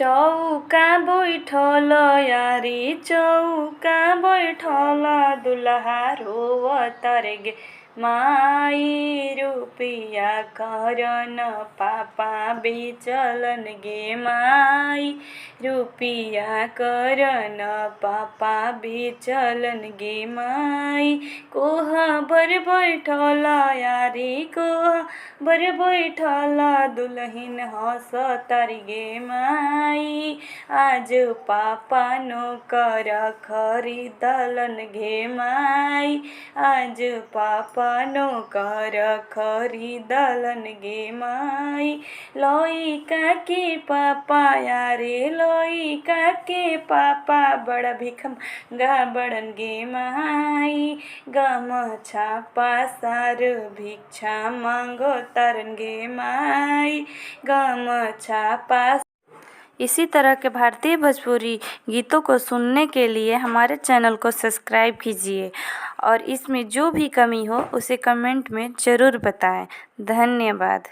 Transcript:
चौका बैठल यारी चौका बैठल दुल्हा रोवतर गे माई रुपिया करन पापा बेचलन गे माई रुपिया करन पापा बेचलन गे माई कोहबर बैठल यारी कोहबर बैठल दुल्हिन हंसतर गे माई आज पापा नौकर खरीदलन गे माई आज पापा नौकर खरीदलन गे माई लइका के पापा यारे लइका के पापा बड़ा भिखमगा बड़न गे माई गमछा पासार भिक्षा मांगो तरन गे माई गमछा पास। इसी तरह के भारतीय भोजपुरी गीतों को सुनने के लिए हमारे चैनल को सब्सक्राइब कीजिए और इसमें जो भी कमी हो उसे कमेंट में ज़रूर बताएं। धन्यवाद।